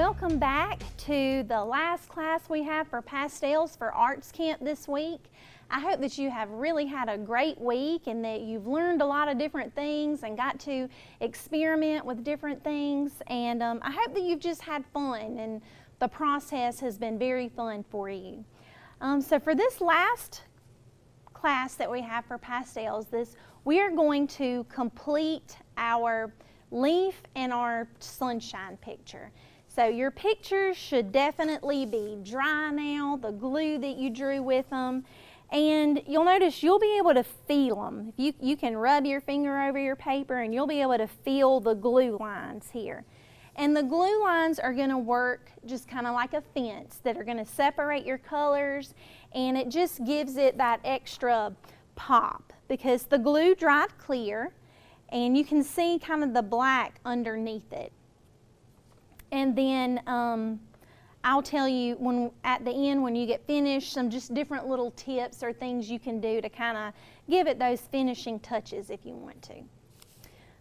Welcome back to the last class we have for Pastels for Arts Camp this week. I hope that you have really had a great week and that you've learned a lot of different things and got to experiment with different things. And I hope that you've just had fun and the process has been very fun for you. So for this last class that we have for Pastels, we are going to complete our leaf and our sunshine picture. So your pictures should definitely be dry now, the glue that you drew with them. And you'll notice you'll be able to feel them. You can rub your finger over your paper and you'll be able to feel the glue lines here. And the glue lines are going to work just kind of like a fence that are going to separate your colors, and it just gives it that extra pop because the glue dried clear and you can see kind of the black underneath it. And then I'll tell you at the end when you get finished some just different little tips or things you can do to kind of give it those finishing touches if you want to.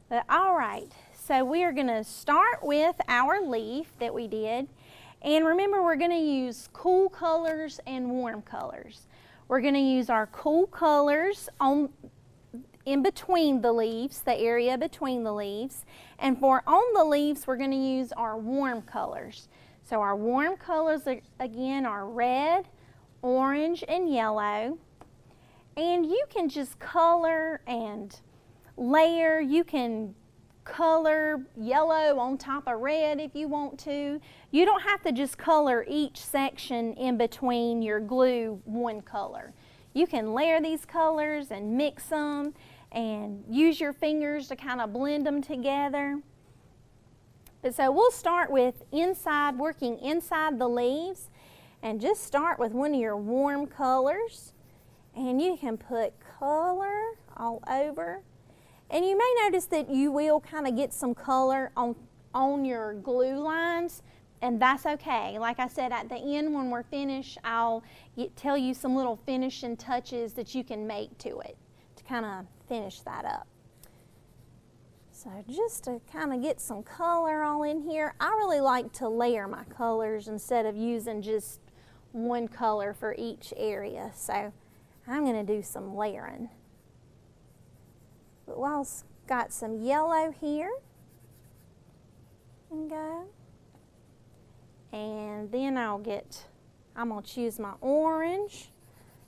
But all right, so we are going to start with our leaf that we did. And remember, we're going to use cool colors and warm colors. We're going to use our cool colors in between the leaves, the area between the leaves. And for on the leaves, we're going to use our warm colors. So our warm colors, again, are red, orange, and yellow. And you can just color and layer. You can color yellow on top of red if you want to. You don't have to just color each section in between your glue one color. You can layer these colors and mix them and use your fingers to kind of blend them together. But so we'll start with working inside the leaves, and just start with one of your warm colors, and you can put color all over. And you may notice that you will kind of get some color on your glue lines, and that's okay. Like I said, at the end when we're finished, I'll tell you some little finishing touches that you can make to it to kind of finish that up. So just to kind of get some color all in here, I really like to layer my colors instead of using just one color for each area. So I'm going to do some layering. But I've got some yellow here. And go. And then I'm going to choose my orange.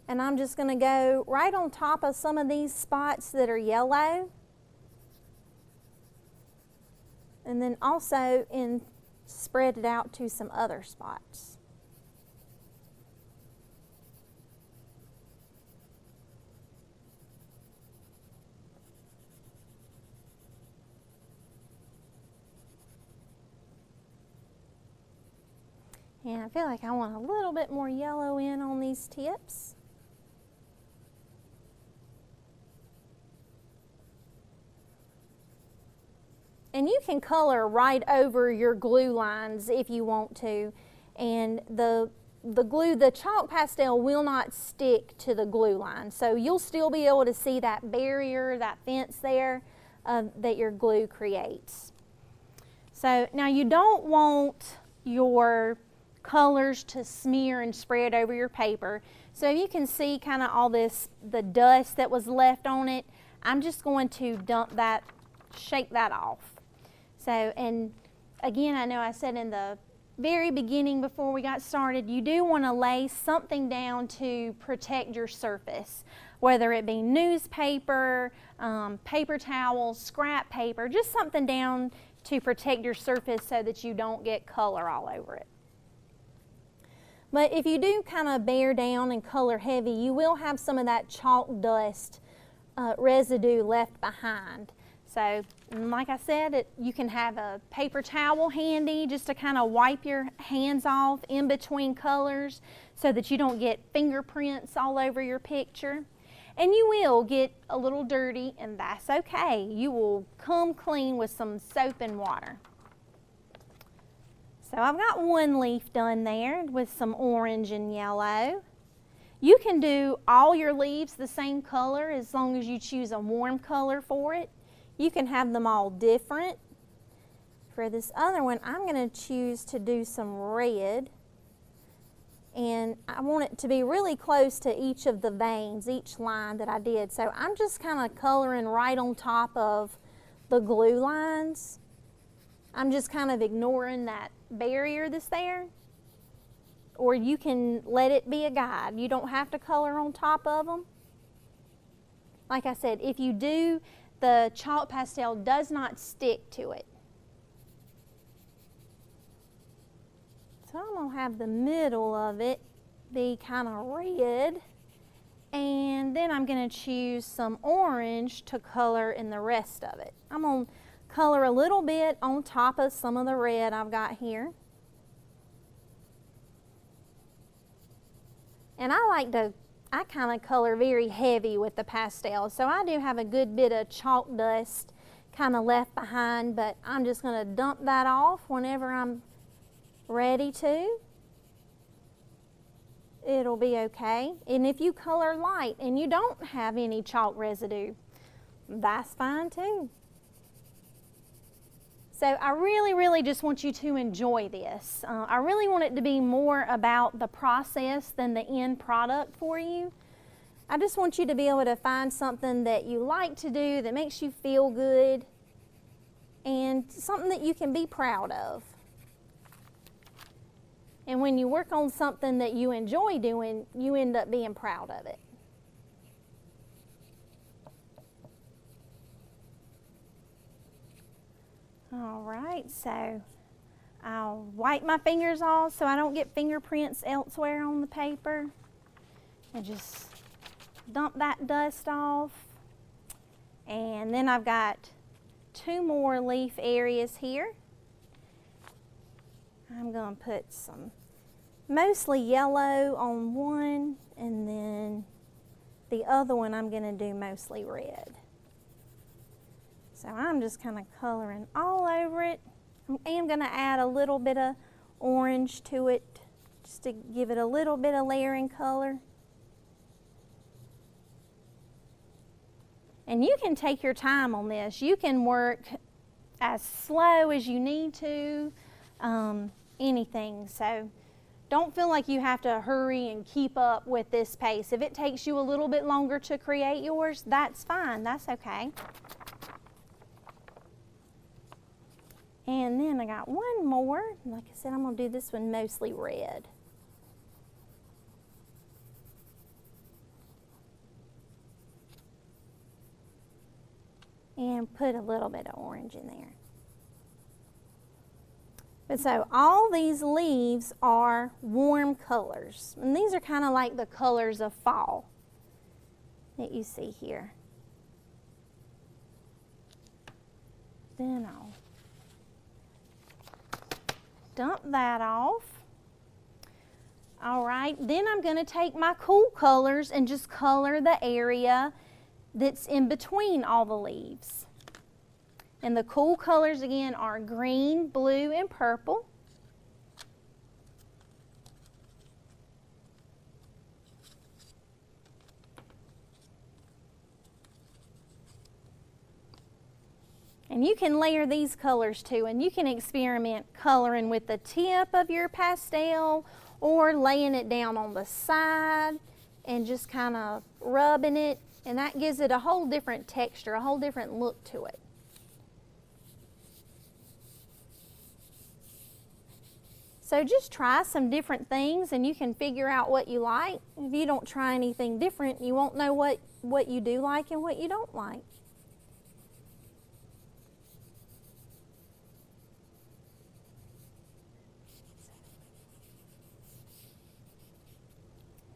And I'm just going to go right on top of some of these spots that are yellow. And then also spread it out to some other spots. And I feel like I want a little bit more yellow in on these tips. And you can color right over your glue lines if you want to. And the chalk pastel will not stick to the glue line. So you'll still be able to see that barrier, that fence there that your glue creates. So now you don't want your colors to smear and spread over your paper. So you can see kind of all the dust that was left on it. I'm just going to shake that off. So, and again, I know I said in the very beginning before we got started, you do want to lay something down to protect your surface, whether it be newspaper, paper towels, scrap paper, just something down to protect your surface so that you don't get color all over it. But if you do kind of bear down and color heavy, you will have some of that chalk dust residue left behind. So, like I said, you can have a paper towel handy just to kind of wipe your hands off in between colors so that you don't get fingerprints all over your picture. And you will get a little dirty, and that's okay. You will come clean with some soap and water. So I've got one leaf done there with some orange and yellow. You can do all your leaves the same color as long as you choose a warm color for it. You can have them all different. For this other one, I'm going to choose to do some red. And I want it to be really close to each of the veins, each line that I did. So I'm just kind of coloring right on top of the glue lines. I'm just kind of ignoring that barrier that's there. Or you can let it be a guide. You don't have to color on top of them. Like I said, if you do, the chalk pastel does not stick to it. So I'm going to have the middle of it be kind of red, and then I'm going to choose some orange to color in the rest of it. I'm going to color a little bit on top of some of the red I've got here. And I kind of color very heavy with the pastel, so I do have a good bit of chalk dust kind of left behind, but I'm just going to dump that off whenever I'm ready to. It'll be okay. And if you color light and you don't have any chalk residue, that's fine too. So I really just want you to enjoy this. I really want it to be more about the process than the end product for you. I just want you to be able to find something that you like to do, that makes you feel good, and something that you can be proud of. And when you work on something that you enjoy doing, you end up being proud of it. All right, so I'll wipe my fingers off so I don't get fingerprints elsewhere on the paper. And just dump that dust off. And then I've got 2 more leaf areas here. I'm going to put some mostly yellow on one, and then the other one I'm going to do mostly red. So I'm just kind of coloring all over it. I am going to add a little bit of orange to it just to give it a little bit of layering color. And you can take your time on this. You can work as slow as you need to. Anything. So don't feel like you have to hurry and keep up with this pace. If it takes you a little bit longer to create yours, that's fine. That's okay. And then I got one more. Like I said, I'm going to do this one mostly red. And put a little bit of orange in there. But so all these leaves are warm colors. And these are kind of like the colors of fall that you see here. Then I'll dump that off. All right, then I'm going to take my cool colors and just color the area that's in between all the leaves. And the cool colors again are green, blue, and purple. And you can layer these colors too, and you can experiment coloring with the tip of your pastel or laying it down on the side and just kind of rubbing it, and that gives it a whole different texture, a whole different look to it. So just try some different things and you can figure out what you like. If you don't try anything different, you won't know what you do like and what you don't like.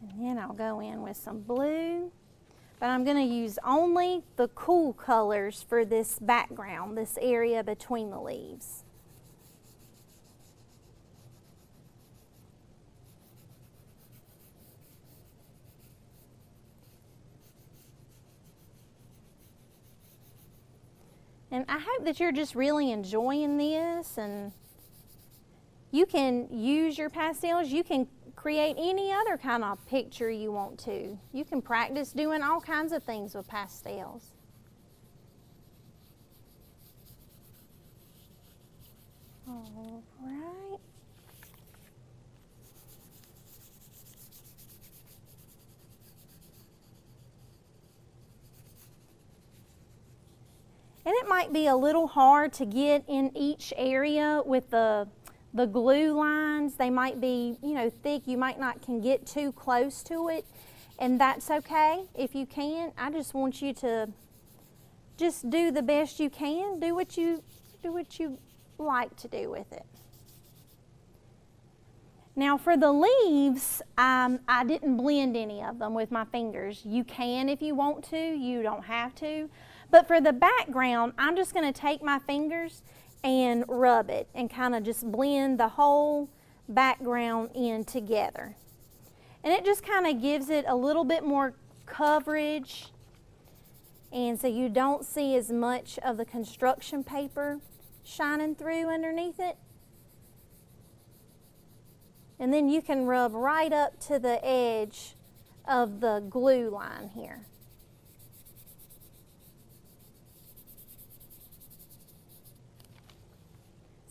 And then I'll go in with some blue, but I'm going to use only the cool colors for this background, this area between the leaves. And I hope that you're just really enjoying this, and you can use your pastels. You can create any other kind of picture you want to. You can practice doing all kinds of things with pastels. All right. And it might be a little hard to get in each area with the glue lines. They might be, you know, thick. You might not can get too close to it, and that's okay if you can't. I just want you to just do the best you can. Do what you like to do with it. Now for the leaves, I didn't blend any of them with my fingers. You can if you want to. You don't have to. But for the background, I'm just going to take my fingers and rub it and kind of just blend the whole background in together. And it just kind of gives it a little bit more coverage, and so you don't see as much of the construction paper shining through underneath it. And then you can rub right up to the edge of the glue line here.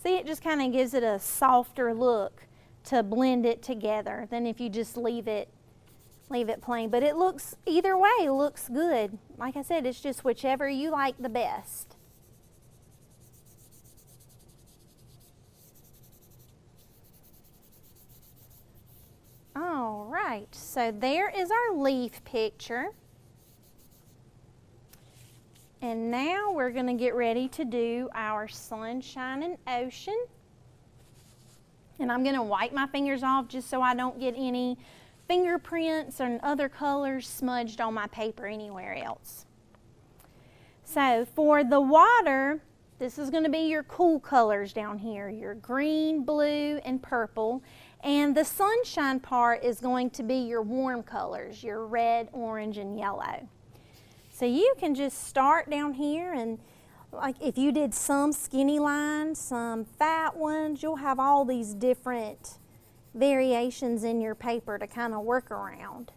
See, it just kind of gives it a softer look to blend it together than if you just leave it plain. But it looks, either way, it looks good. Like I said, it's just whichever you like the best. All right, so there is our leaf picture. And now we're going to get ready to do our sunshine and ocean. And I'm going to wipe my fingers off just so I don't get any fingerprints or other colors smudged on my paper anywhere else. So for the water, this is going to be your cool colors down here, your green, blue, and purple. And the sunshine part is going to be your warm colors, your red, orange, and yellow. So you can just start down here, and like if you did some skinny lines, some fat ones, you'll have all these different variations in your paper to kind of work around.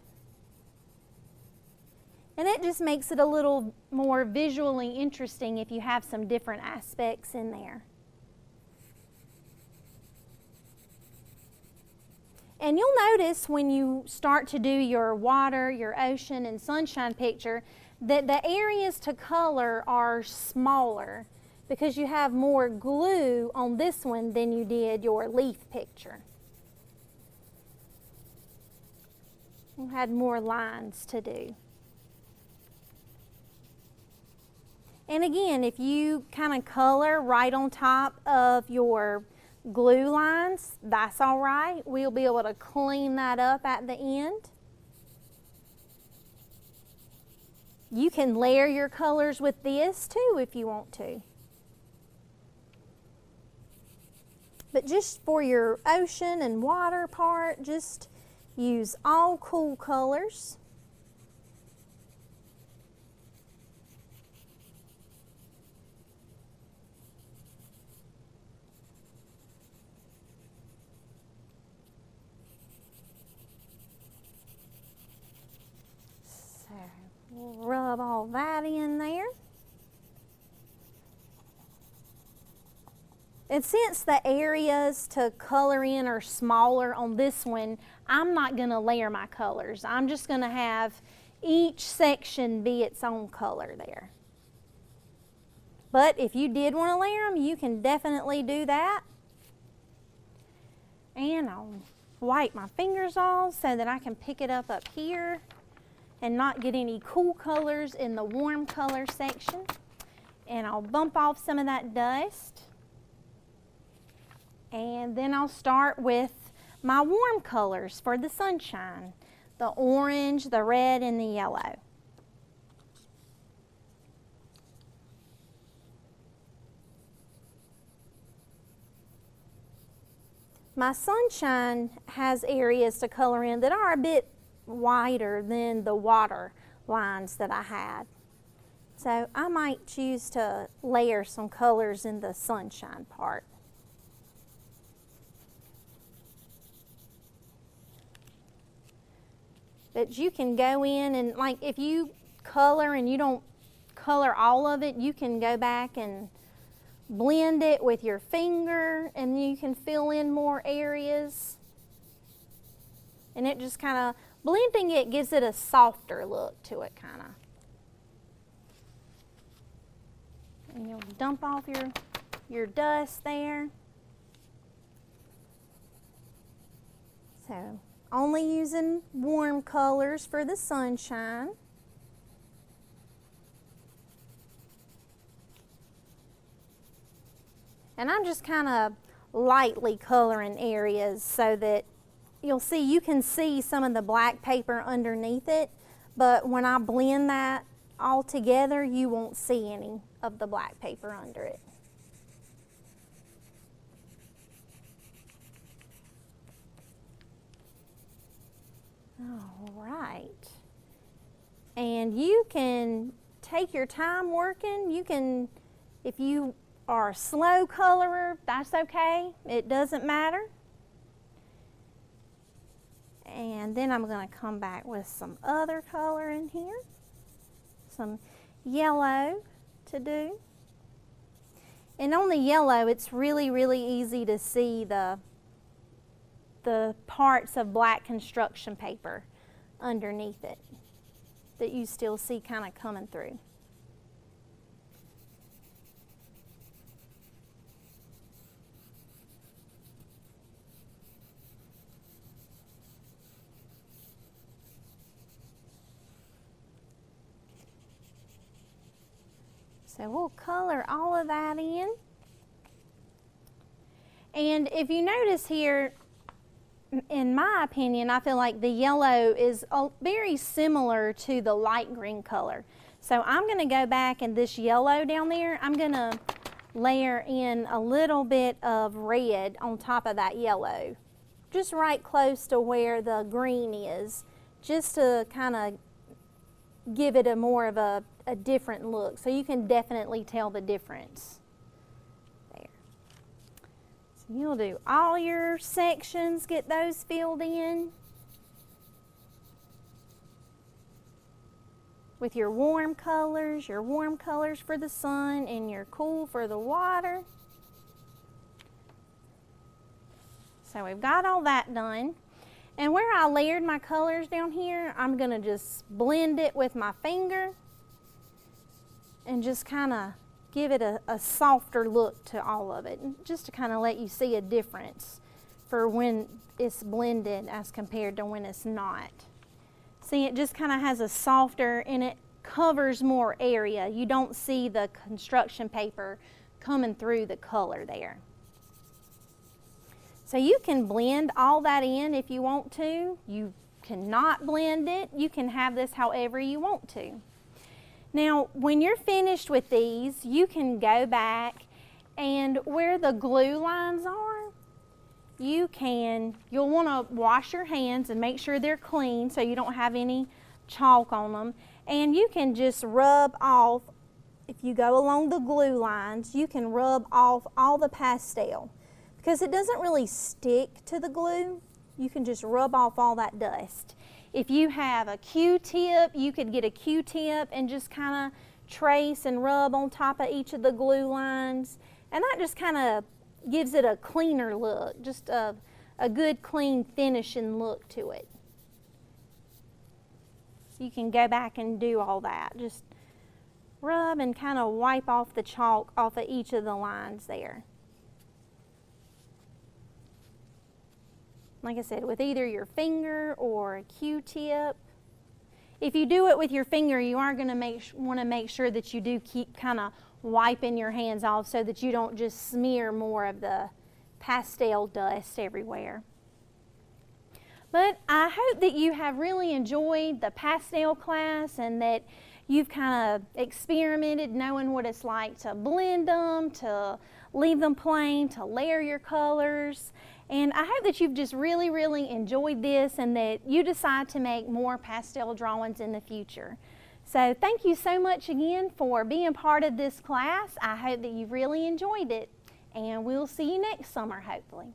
And it just makes it a little more visually interesting if you have some different aspects in there. And you'll notice when you start to do your water, your ocean, and sunshine picture that the areas to color are smaller because you have more glue on this one than you did your leaf picture. You had more lines to do. And again, if you kind of color right on top of your glue lines, that's all right. We'll be able to clean that up at the end. You can layer your colors with this too if you want to. But just for your ocean and water part, just use all cool colors. We'll rub all that in there. And since the areas to color in are smaller on this one, I'm not going to layer my colors. I'm just going to have each section be its own color there. But if you did want to layer them, you can definitely do that. And I'll wipe my fingers off so that I can pick it up here and not get any cool colors in the warm color section. And I'll bump off some of that dust. And then I'll start with my warm colors for the sunshine, the orange, the red, and the yellow. My sunshine has areas to color in that are a bit wider than the water lines that I had. So I might choose to layer some colors in the sunshine part. But you can go in and, like, if you color and you don't color all of it, you can go back and blend it with your finger, and you can fill in more areas. And it just kind of, blending it gives it a softer look to it, kind of. And you'll dump off your dust there. So, only using warm colors for the sunshine. And I'm just kind of lightly coloring areas so that you'll see, you can see some of the black paper underneath it, but when I blend that all together, you won't see any of the black paper under it. All right. And you can take your time working. You can, if you are a slow colorer, that's okay. It doesn't matter. And then I'm going to come back with some other color in here. Some yellow to do. And on the yellow, it's really, really easy to see the parts of black construction paper underneath it that you still see kind of coming through. So we'll color all of that in. And if you notice here, in my opinion, I feel like the yellow is very similar to the light green color. So I'm going to go back, and this yellow down there, I'm going to layer in a little bit of red on top of that yellow, just right close to where the green is, just to kind of give it a more of a different look, so you can definitely tell the difference. There. So you'll do all your sections, get those filled in with your warm colors for the sun and your cool for the water. So we've got all that done. And where I layered my colors down here, I'm going to just blend it with my finger and just kind of give it a softer look to all of it, just to kind of let you see a difference for when it's blended as compared to when it's not. See, it just kind of has a softer, and it covers more area. You don't see the construction paper coming through the color there. So you can blend all that in if you want to. You cannot blend it. You can have this however you want to. Now, when you're finished with these, you can go back, and where the glue lines are, you'll want to wash your hands and make sure they're clean so you don't have any chalk on them. And you can just rub off, if you go along the glue lines, you can rub off all the pastel. Because it doesn't really stick to the glue, you can just rub off all that dust. If you have a Q-tip, you could get a Q-tip and just kind of trace and rub on top of each of the glue lines. And that just kind of gives it a cleaner look, just a good, clean, finishing look to it. So you can go back and do all that. Just rub and kind of wipe off the chalk off of each of the lines there. Like I said, with either your finger or a Q-tip. If you do it with your finger, you are going to want to make sure that you do keep kind of wiping your hands off so that you don't just smear more of the pastel dust everywhere. But I hope that you have really enjoyed the pastel class and that you've kind of experimented knowing what it's like to blend them, to leave them plain, to layer your colors. And I hope that you've just really, really enjoyed this and that you decide to make more pastel drawings in the future. So thank you so much again for being part of this class. I hope that you've really enjoyed it, and we'll see you next summer, hopefully.